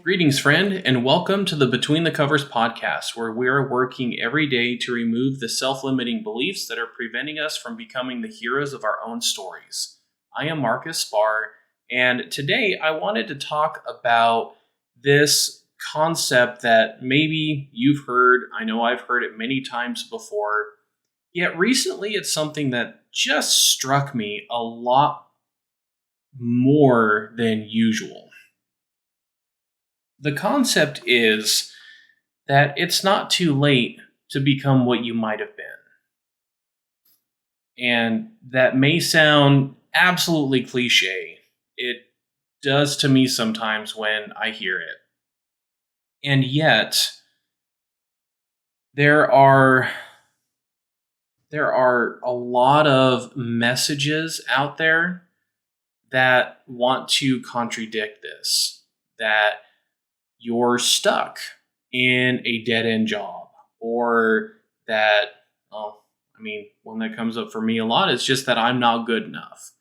Greetings, friend, and welcome to the Between the Covers podcast, where we are working every day to remove the self limiting beliefs that are preventing us from becoming the heroes of our own stories. I am Marcus Spar, and today I wanted to talk about this concept that maybe you've heard. I know I've heard it many times before, yet recently it's something that just struck me a lot more than usual. The concept is that it's not too late to become what you might have been. And that may sound absolutely cliche. It does to me sometimes when I hear it. And yet, there are a lot of messages out there that want to contradict this. That you're stuck in a dead-end job, or that, one that comes up for me a lot is just that I'm not good enough.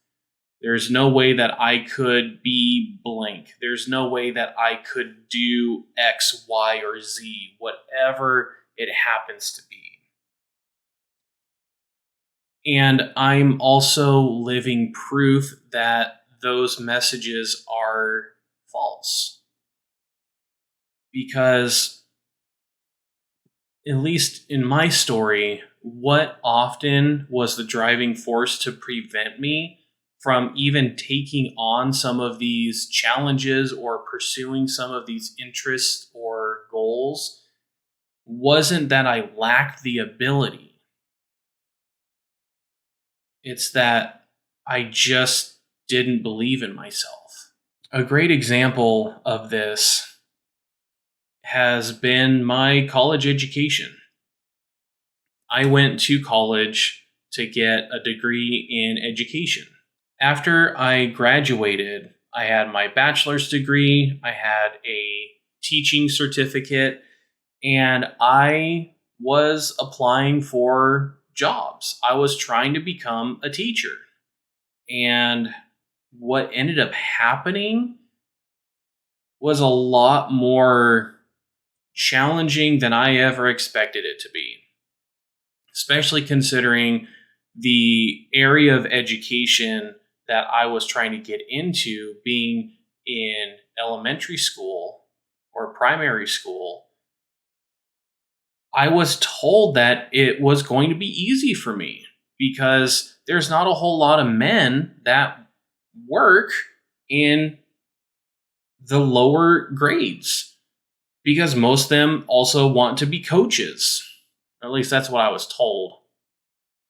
There's no way that I could be blank. There's no way that I could do X, Y, or Z, whatever it happens to be. And I'm also living proof that those messages are false. Because, at least in my story, what often was the driving force to prevent me from even taking on some of these challenges or pursuing some of these interests or goals wasn't that I lacked the ability. It's that I just didn't believe in myself. A great example of this has been my college education. I went to college to get a degree in education. After I graduated, I had my bachelor's degree, I had a teaching certificate, and I was applying for jobs. I was trying to become a teacher. And what ended up happening was a lot more challenging than I ever expected it to be, especially considering the area of education that I was trying to get into being in elementary school or primary school. I was told that it was going to be easy for me because there's not a whole lot of men that work in the lower grades, because most of them also want to be coaches. At least that's what I was told.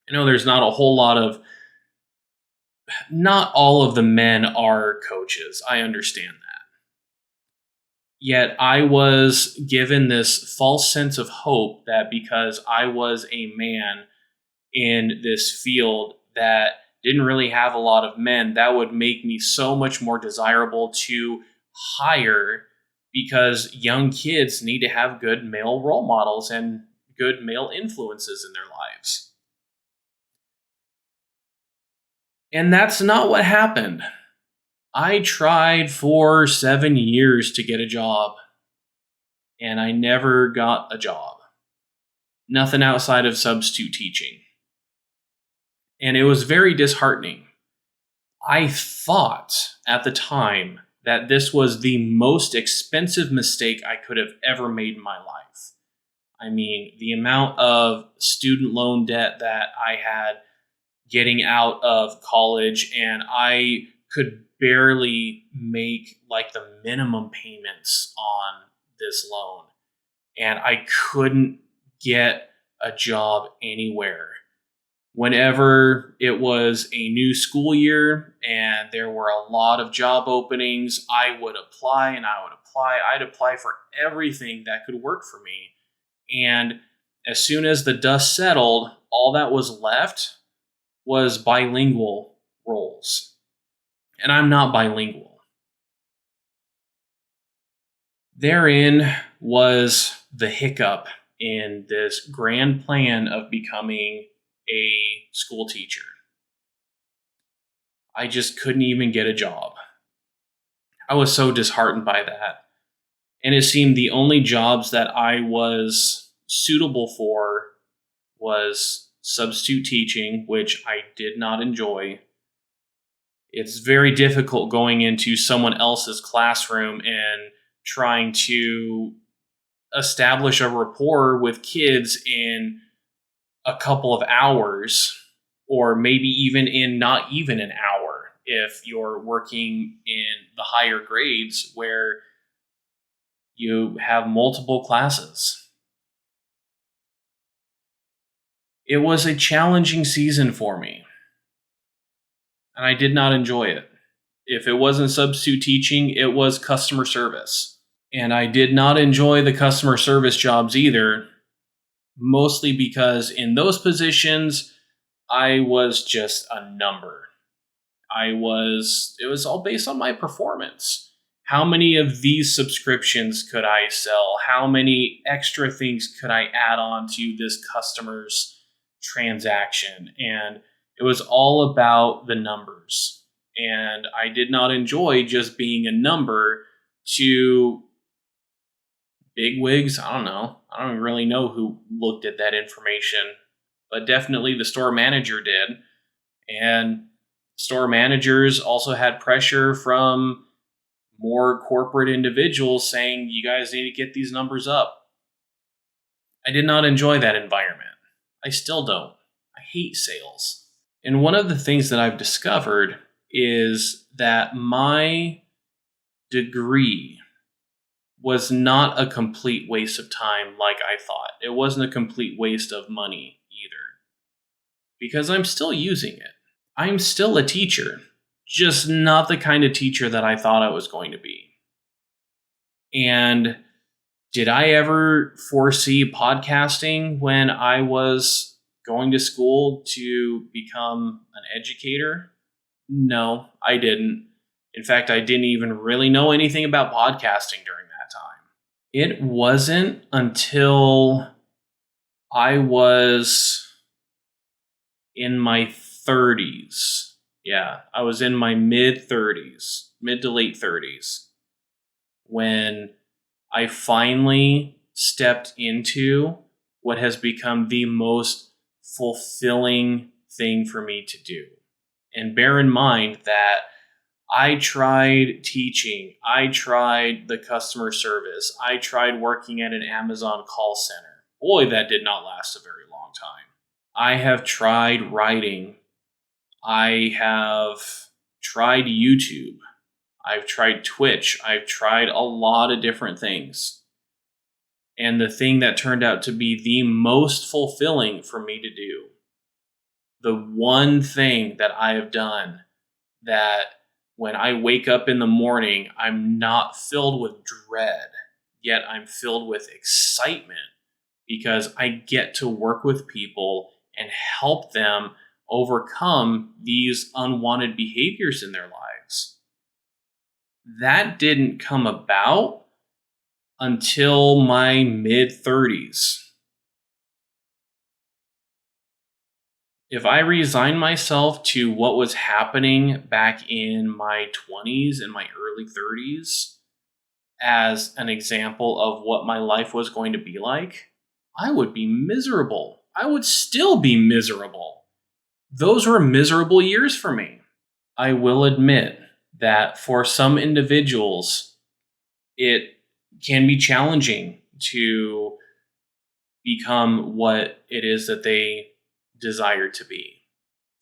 I know there's not a whole lot of, not all of the men are coaches. I understand that. Yet I was given this false sense of hope that because I was a man in this field that didn't really have a lot of men, that would make me so much more desirable to hire, because young kids need to have good male role models and good male influences in their lives. And that's not what happened. I tried for 7 years to get a job, and I never got a job. Nothing outside of substitute teaching. And it was very disheartening. I thought at the time that this was the most expensive mistake I could have ever made in my life. I mean, the amount of student loan debt that I had getting out of college, and I could barely make like the minimum payments on this loan. And I couldn't get a job anywhere. Whenever it was a new school year and there were a lot of job openings, I would apply and I would apply. I'd apply for everything that could work for me. And as soon as the dust settled, all that was left was bilingual roles. And I'm not bilingual. Therein was the hiccup in this grand plan of becoming a school teacher. I just couldn't even get a job. I was so disheartened by that. And it seemed the only jobs that I was suitable for was substitute teaching, which I did not enjoy. It's very difficult going into someone else's classroom and trying to establish a rapport with kids in a couple of hours, or maybe even in not even an hour if you're working in the higher grades where you have multiple classes. It was a challenging season for me, and I did not enjoy it. If it wasn't substitute teaching, it was customer service. And I did not enjoy the customer service jobs either, mostly because in those positions, I was just a number. It was all based on my performance. How many of these subscriptions could I sell? How many extra things could I add on to this customer's transaction? And it was all about the numbers. And I did not enjoy just being a number to big wigs. I don't know. I don't really know who looked at that information, but definitely the store manager did. And store managers also had pressure from more corporate individuals saying, you guys need to get these numbers up. I did not enjoy that environment. I still don't. I hate sales. And one of the things that I've discovered is that my degree was not a complete waste of time like I thought. It wasn't a complete waste of money either, because I'm still using it. I'm still a teacher, just not the kind of teacher that I thought I was going to be. And did I ever foresee podcasting when I was going to school to become an educator? No, I didn't. In fact, I didn't even really know anything about podcasting during that time. It wasn't until I was in my 30s. Yeah, I was in my mid to late 30s, when I finally stepped into what has become the most fulfilling thing for me to do. And bear in mind that I tried teaching, I tried the customer service, I tried working at an Amazon call center. Boy, that did not last a very long time. I have tried writing. I have tried YouTube. I've tried Twitch. I've tried a lot of different things. And the thing that turned out to be the most fulfilling for me to do, the one thing that I have done that when I wake up in the morning, I'm not filled with dread, yet I'm filled with excitement because I get to work with people and help them overcome these unwanted behaviors in their lives. That didn't come about until my mid 30s. If I resign myself to what was happening back in my 20s and my early 30s as an example of what my life was going to be like, I would be miserable. I would still be miserable. Those were miserable years for me. I will admit that for some individuals, it can be challenging to become what it is that they desire to be.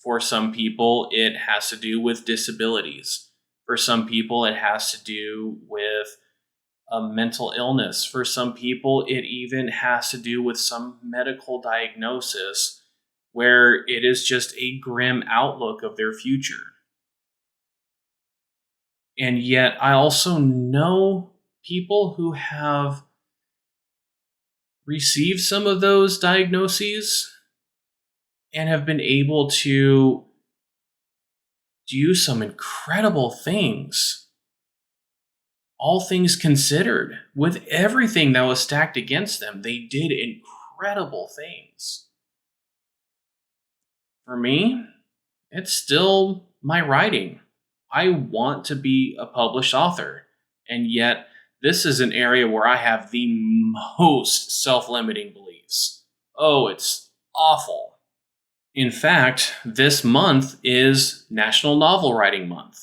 For some people, it has to do with disabilities. For some people, it has to do with a mental illness. For some people, it even has to do with some medical diagnosis where it is just a grim outlook of their future. And yet, I also know people who have received some of those diagnoses and have been able to do some incredible things. All things considered, with everything that was stacked against them, they did incredible things. For me, it's still my writing. I want to be a published author, and yet this is an area where I have the most self-limiting beliefs. Oh, it's awful. In fact, this month is National Novel Writing Month,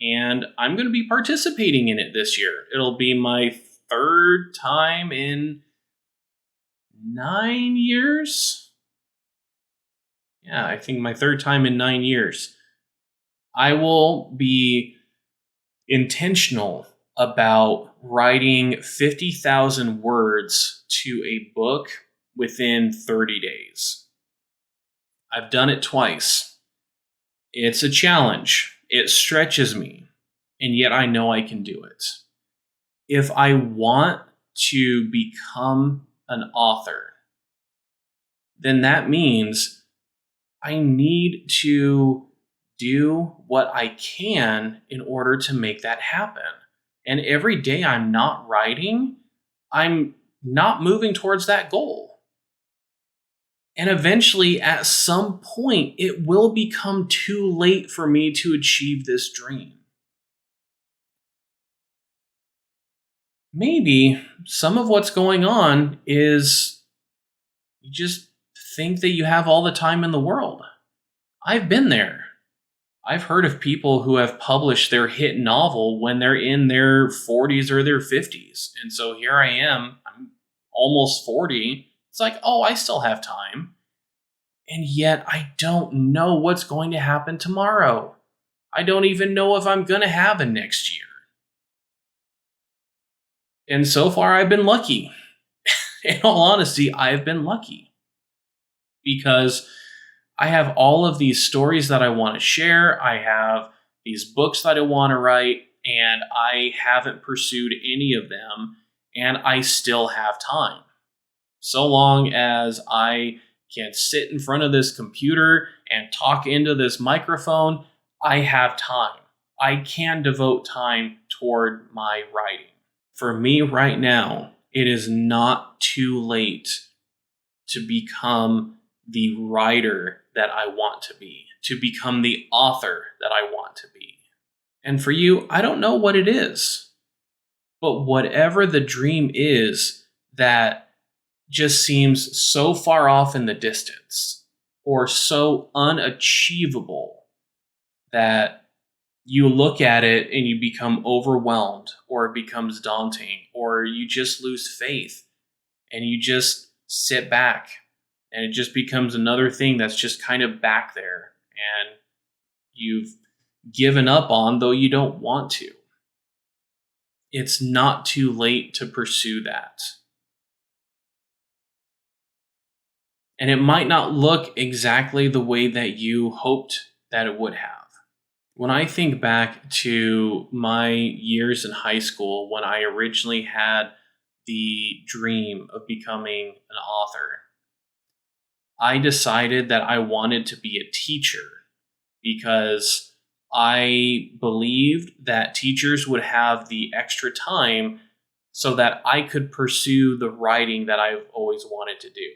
and I'm going to be participating in it this year. It'll be my third time in 9 years. Yeah, I think my third time in 9 years. I will be intentional about writing 50,000 words to a book within 30 days. I've done it twice. It's a challenge. It stretches me, and yet I know I can do it. If I want to become an author, then that means I need to do what I can in order to make that happen. And every day I'm not writing, I'm not moving towards that goal. And eventually, at some point, it will become too late for me to achieve this dream. Maybe some of what's going on is you just think that you have all the time in the world. I've been there. I've heard of people who have published their hit novel when they're in their 40s or their 50s. And so here I am, I'm almost 40. It's like, oh, I still have time. And yet I don't know what's going to happen tomorrow. I don't even know if I'm going to have a next year. And so far I've been lucky. In all honesty, I've been lucky. Because I have all of these stories that I want to share. I have these books that I want to write, and I haven't pursued any of them, and I still have time. So long as I can sit in front of this computer and talk into this microphone, I have time. I can devote time toward my writing. For me right now, it is not too late to become the writer that I want to be, to become the author that I want to be. And for you, I don't know what it is, but whatever the dream is that just seems so far off in the distance or so unachievable that you look at it and you become overwhelmed, or it becomes daunting, or you just lose faith and you just sit back. And it just becomes another thing that's just kind of back there and you've given up on, though you don't want to. It's not too late to pursue that. And it might not look exactly the way that you hoped that it would have. When I think back to my years in high school, when I originally had the dream of becoming an author, I decided that I wanted to be a teacher because I believed that teachers would have the extra time so that I could pursue the writing that I've always wanted to do.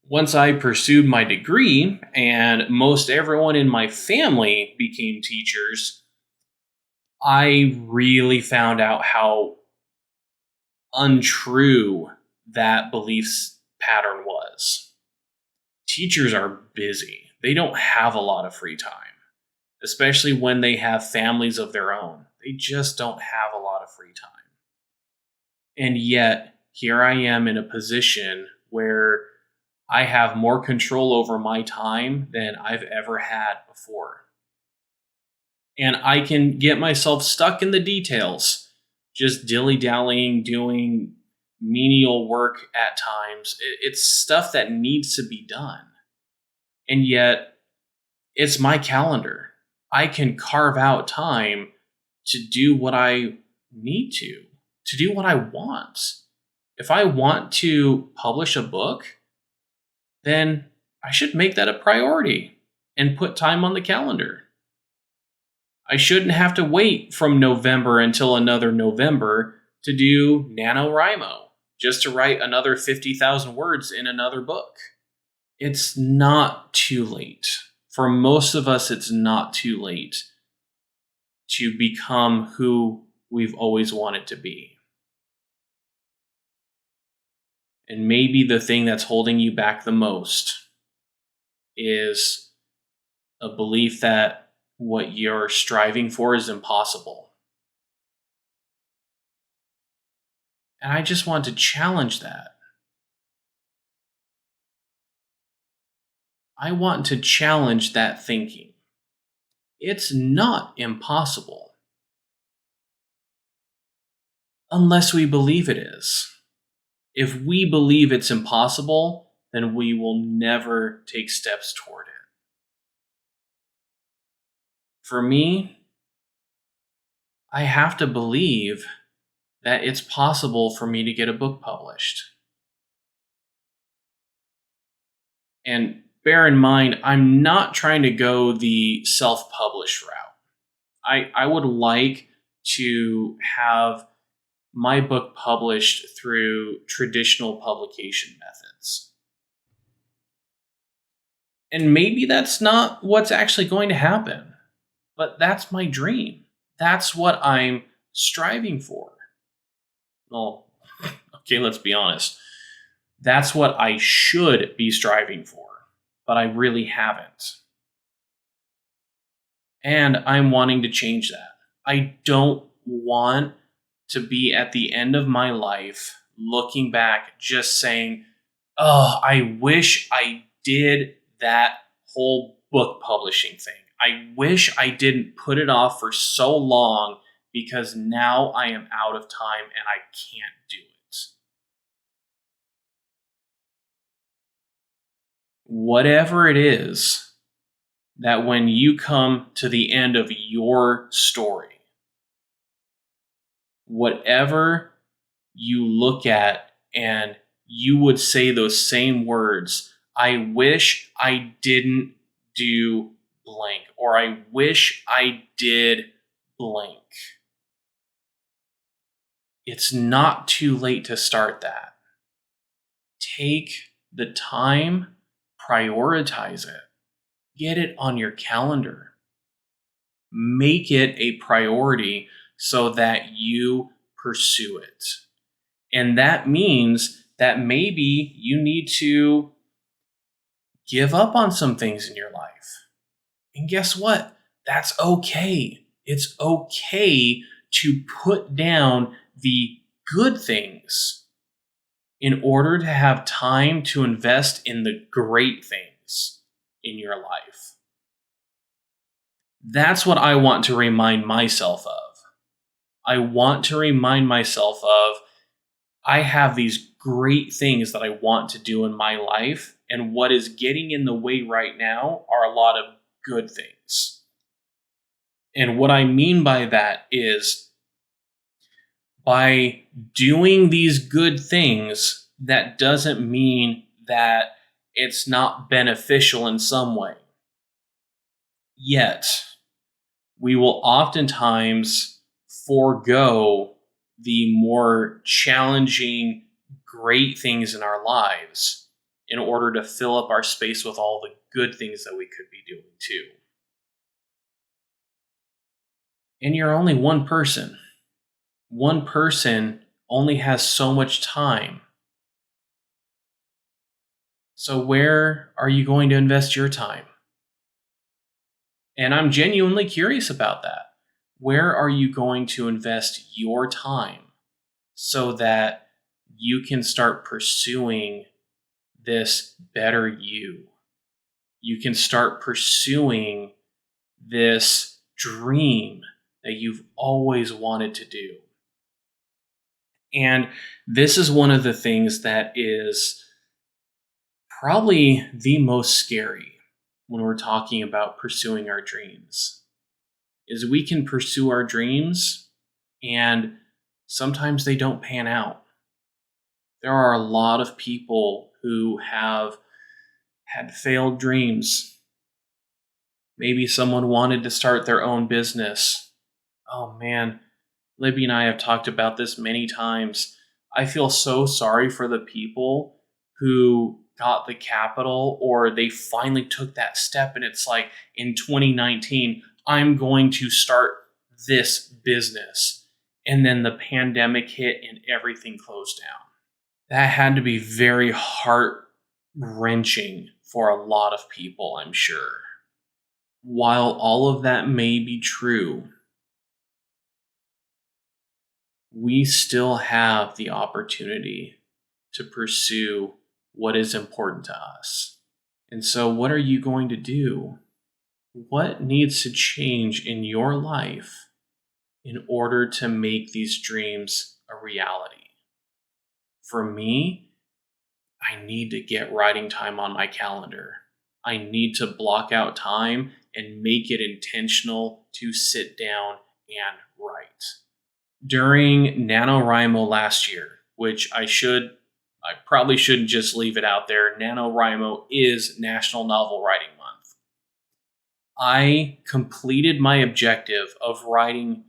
Once I pursued my degree and most everyone in my family became teachers, I really found out how untrue that belief pattern was. Teachers are busy. They don't have a lot of free time, especially when they have families of their own. They just don't have a lot of free time. And yet, here I am in a position where I have more control over my time than I've ever had before. And I can get myself stuck in the details, just dilly-dallying, doing menial work at times. It's stuff that needs to be done. And yet, it's my calendar. I can carve out time to do what I need to do what I want. If I want to publish a book, then I should make that a priority and put time on the calendar. I shouldn't have to wait from November until another November to do NaNoWriMo, just to write another 50,000 words in another book. It's not too late. For most of us, it's not too late to become who we've always wanted to be. And maybe the thing that's holding you back the most is a belief that what you're striving for is impossible. And I just want to challenge that. I want to challenge that thinking. It's not impossible unless we believe it is. If we believe it's impossible, then we will never take steps toward it. For me, I have to believe that it's possible for me to get a book published. And bear in mind, I'm not trying to go the self-published route. I would like to have my book published through traditional publication methods. And maybe that's not what's actually going to happen, but that's my dream. That's what I'm striving for. Well, okay, let's be honest. That's what I should be striving for, but I really haven't. And I'm wanting to change that. I don't want to be at the end of my life looking back just saying, oh, I wish I did that whole book publishing thing. I wish I didn't put it off for so long because now I am out of time and I can't do it. Whatever it is that when you come to the end of your story, whatever you look at and you would say those same words, I wish I didn't do blank, or I wish I did blank. It's not too late to start that. Take the time, prioritize it, get it on your calendar. Make it a priority so that you pursue it. And that means that maybe you need to give up on some things in your life. And guess what? That's okay. It's okay to put down the good things in order to have time to invest in the great things in your life. That's what I want to remind myself of. I want to remind myself of I have these great things that I want to do in my life, and what is getting in the way right now are a lot of good things. And what I mean by that is by doing these good things, that doesn't mean that it's not beneficial in some way. Yet, we will oftentimes forego the more challenging, great things in our lives in order to fill up our space with all the good things that we could be doing too. And you're only one person. One person only has so much time. So where are you going to invest your time? And I'm genuinely curious about that. Where are you going to invest your time so that you can start pursuing this better you? You can start pursuing this dream that you've always wanted to do. And this is one of the things that is probably the most scary when we're talking about pursuing our dreams, is we can pursue our dreams and sometimes they don't pan out. There are a lot of people who have had failed dreams. Maybe someone wanted to start their own business. Oh man, Libby and I have talked about this many times. I feel so sorry for the people who got the capital, or they finally took that step and it's like, in 2019, I'm going to start this business. and then the pandemic hit and everything closed down. That had to be very heart-wrenching for a lot of people, I'm sure. While all of that may be true, we still have the opportunity to pursue what is important to us. And so, what are you going to do? What needs to change in your life in order to make these dreams a reality? For me, I need to get writing time on my calendar. I need to block out time and make it intentional to sit down and write. During NaNoWriMo last year, which I probably shouldn't just leave it out there. NaNoWriMo is National Novel Writing Month. I completed my objective of writing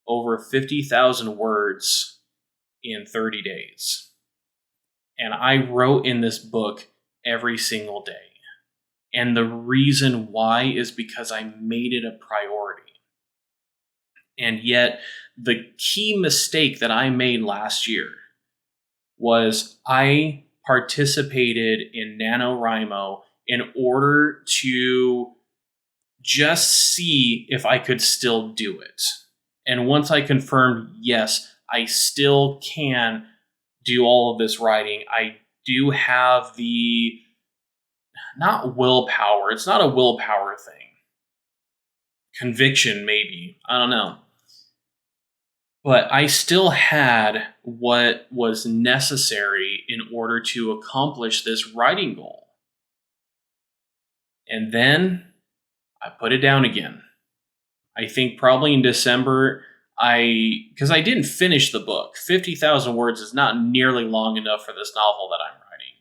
over 50,000 words in 30 days. And I wrote in this book every single day. And the reason why is because I made it a priority. And yet, the key mistake that I made last year was I participated in NaNoWriMo in order to just see if I could still do it. And once I confirmed, yes, I still can do all of this writing, I do have the, not willpower, it's not a willpower thing. Conviction, maybe. I don't know. But I still had what was necessary in order to accomplish this writing goal. And then I put it down again. I think probably in December, because I didn't finish the book. 50,000 words is not nearly long enough for this novel that I'm writing.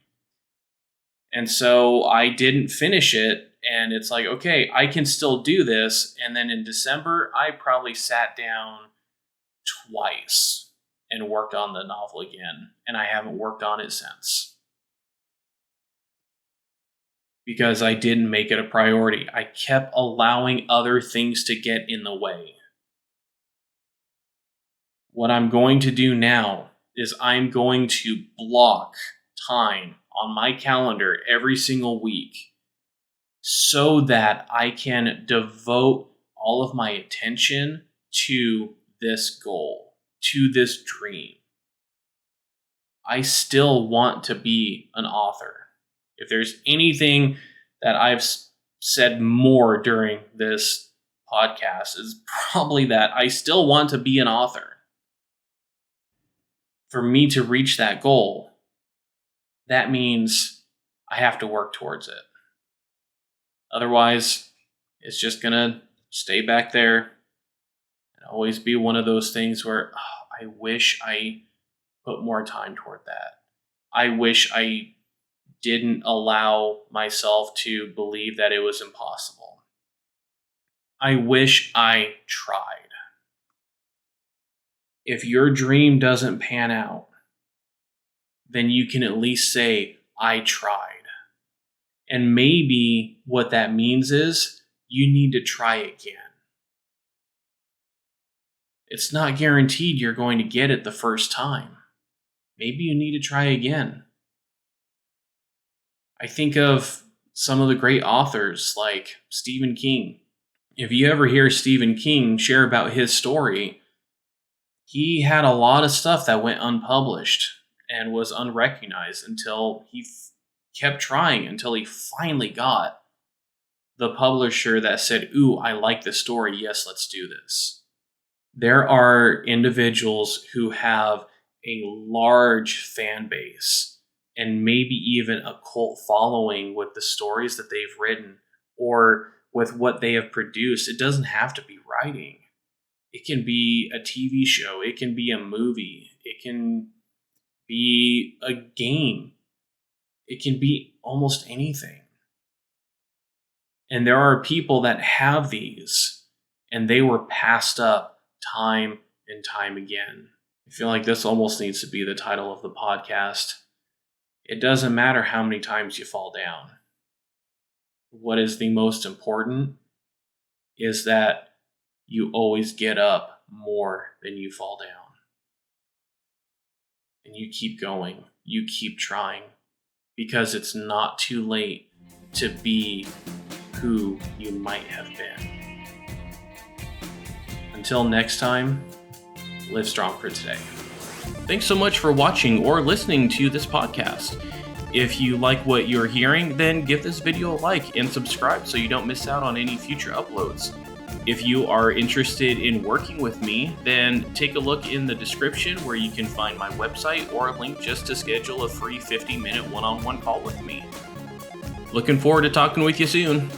And so I didn't finish it. And it's like, okay, I can still do this. And then in December, I probably sat down twice and worked on the novel again, and I haven't worked on it since because I didn't make it a priority. I kept allowing other things to get in the way. What I'm going to do now is I'm going to block time on my calendar every single week so that I can devote all of my attention to this goal, to this dream. I still want to be an author. If there's anything that I've said more during this podcast, is probably that I still want to be an author. For me to reach that goal, that means I have to work towards it. Otherwise, it's just going to stay back there. Always be one of those things where I wish I put more time toward that. I wish I didn't allow myself to believe that it was impossible. I wish I tried. If your dream doesn't pan out, then you can at least say, I tried. And maybe what that means is you need to try again. It's not guaranteed you're going to get it the first time. Maybe you need to try again. I think of some of the great authors like Stephen King. If you ever hear Stephen King share about his story, he had a lot of stuff that went unpublished and was unrecognized until he kept trying until he finally got the publisher that said, ooh, I like this story. Yes, let's do this. There are individuals who have a large fan base and maybe even a cult following with the stories that they've written or with what they have produced. It doesn't have to be writing. It can be a TV show. It can be a movie. It can be a game. It can be almost anything. And there are people that have these and they were passed up time and time again. I feel like this almost needs to be the title of the podcast. It doesn't matter how many times you fall down. What is the most important is that you always get up more than you fall down. and you keep going. You keep trying, because it's not too late to be who you might have been. Until next time, live strong for today. Thanks so much for watching or listening to this podcast. If you like what you're hearing, then give this video a like and subscribe so you don't miss out on any future uploads. If you are interested in working with me, then take a look in the description where you can find my website or a link just to schedule a free 50-minute one-on-one call with me. Looking forward to talking with you soon.